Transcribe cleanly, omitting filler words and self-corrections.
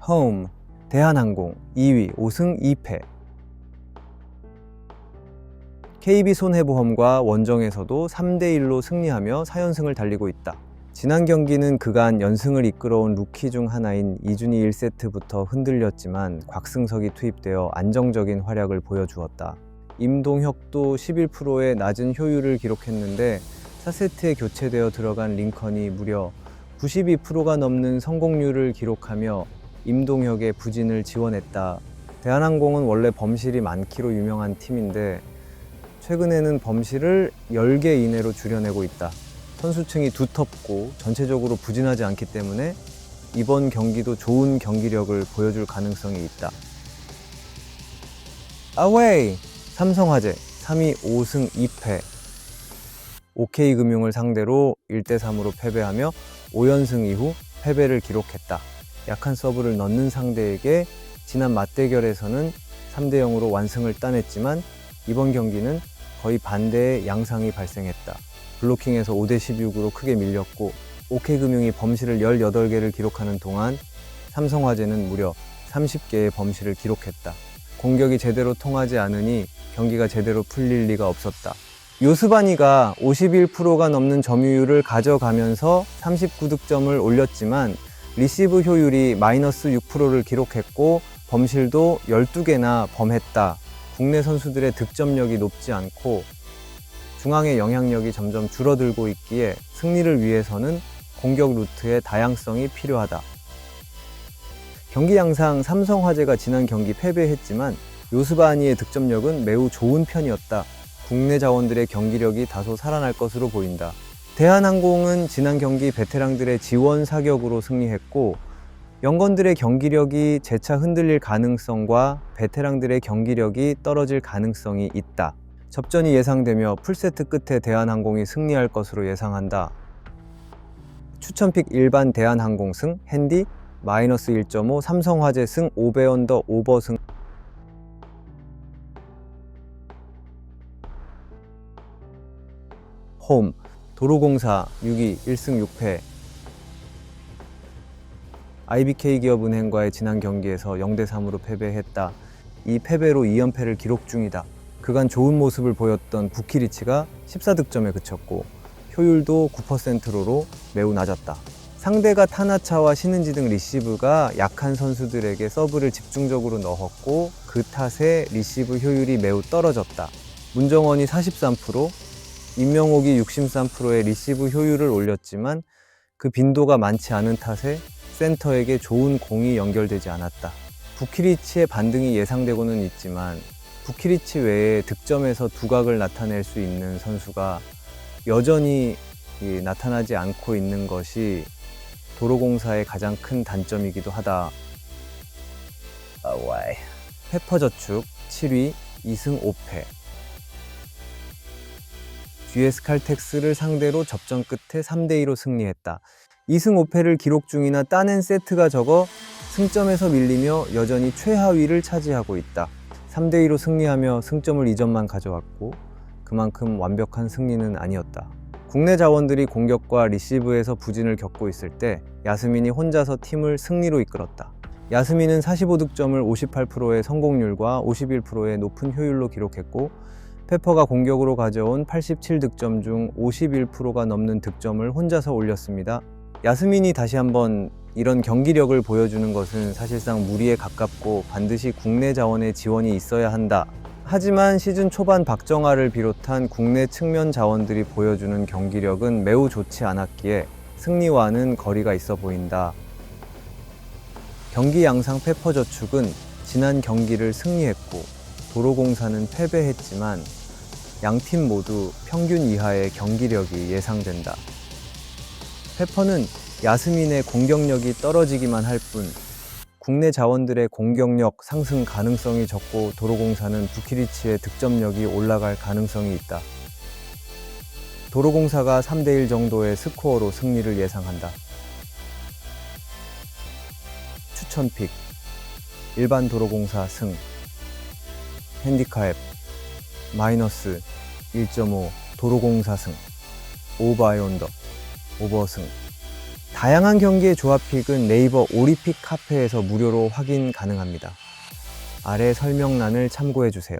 홈, 대한항공 2위 5승 2패. KB손해보험과 원정에서도 3대1로 승리하며 4연승을 달리고 있다. 지난 경기는 그간 연승을 이끌어온 루키 중 하나인 이준희 1세트부터 흔들렸지만 곽승석이 투입되어 안정적인 활약을 보여주었다. 임동혁도 11%의 낮은 효율을 기록했는데 4세트에 교체되어 들어간 링컨이 무려 92%가 넘는 성공률을 기록하며 임동혁의 부진을 지원했다. 대한항공은 원래 범실이 많기로 유명한 팀인데 최근에는 범실을 10개 이내로 줄여내고 있다. 선수층이 두텁고 전체적으로 부진하지 않기 때문에 이번 경기도 좋은 경기력을 보여줄 가능성이 있다. 아웨이! 삼성화재 3위 5승 2패. OK금융을 상대로 1대3으로 패배하며 5연승 이후 패배를 기록했다. 약한 서브를 넣는 상대에게 지난 맞대결에서는 3대0으로 완승을 따냈지만 이번 경기는 거의 반대의 양상이 발생했다. 블로킹에서 5대16으로 크게 밀렸고 OK금융이 범실을 18개를 기록하는 동안 삼성화재는 무려 30개의 범실을 기록했다. 공격이 제대로 통하지 않으니 경기가 제대로 풀릴 리가 없었다. 요스바니가 51%가 넘는 점유율을 가져가면서 39득점을 올렸지만 리시브 효율이 마이너스 6%를 기록했고 범실도 12개나 범했다. 국내 선수들의 득점력이 높지 않고 중앙의 영향력이 점점 줄어들고 있기에 승리를 위해서는 공격 루트의 다양성이 필요하다. 경기 양상 삼성화재가 지난 경기 패배했지만 요스바니의 득점력은 매우 좋은 편이었다. 국내 자원들의 경기력이 다소 살아날 것으로 보인다. 대한항공은 지난 경기 베테랑들의 지원 사격으로 승리했고 영건들의 경기력이 재차 흔들릴 가능성과 베테랑들의 경기력이 떨어질 가능성이 있다. 접전이 예상되며 풀세트 끝에 대한항공이 승리할 것으로 예상한다. 추천픽 일반 대한항공 승, 핸디 마이너스 1.5, 삼성화재 승, 5배 언더 오버승. 홈, 도로공사 6위 1승 6패. IBK기업은행과의 지난 경기에서 0대3으로 패배했다. 이 패배로 2연패를 기록 중이다. 그간 좋은 모습을 보였던 부키리치가 14득점에 그쳤고 효율도 9%로 매우 낮았다. 상대가 타나차와 신은지 등 리시브가 약한 선수들에게 서브를 집중적으로 넣었고 그 탓에 리시브 효율이 매우 떨어졌다. 문정원이 43%, 임명옥이 63%의 리시브 효율을 올렸지만 그 빈도가 많지 않은 탓에 센터에게 좋은 공이 연결되지 않았다. 부키리치의 반등이 예상되고는 있지만 부키리치 외에 득점에서 두각을 나타낼 수 있는 선수가 여전히 나타나지 않고 있는 것이 도로공사의 가장 큰 단점이기도 하다. 페퍼저축 7위 2승 5패. GS칼텍스를 상대로 접전 끝에 3대2로 승리했다. 2승 5패를 기록 중이나 따낸 세트가 적어 승점에서 밀리며 여전히 최하위를 차지하고 있다. 3대2로 승리하며 승점을 2점만 가져왔고 그만큼 완벽한 승리는 아니었다. 국내 자원들이 공격과 리시브에서 부진을 겪고 있을 때 야스민이 혼자서 팀을 승리로 이끌었다. 야스민은 45득점을 58%의 성공률과 51%의 높은 효율로 기록했고 페퍼가 공격으로 가져온 87득점 중 51%가 넘는 득점을 혼자서 올렸습니다. 야스민이 다시 한번 이런 경기력을 보여주는 것은 사실상 무리에 가깝고 반드시 국내 자원의 지원이 있어야 한다. 하지만 시즌 초반 박정아를 비롯한 국내 측면 자원들이 보여주는 경기력은 매우 좋지 않았기에 승리와는 거리가 있어 보인다. 경기 양상 페퍼저축은 지난 경기를 승리했고 도로공사는 패배했지만 양팀 모두 평균 이하의 경기력이 예상된다. 페퍼는 야스민의 공격력이 떨어지기만 할 뿐 국내 자원들의 공격력 상승 가능성이 적고 도로공사는 부키리치의 득점력이 올라갈 가능성이 있다. 도로공사가 3대1 정도의 스코어로 승리를 예상한다. 추천픽 일반 도로공사 승, 핸디카옙 마이너스 1.5 도로공사 승, 오버아이언더 오버승. 다양한 경기의 조합픽은 네이버 오리픽 카페에서 무료로 확인 가능합니다. 아래 설명란을 참고해 주세요.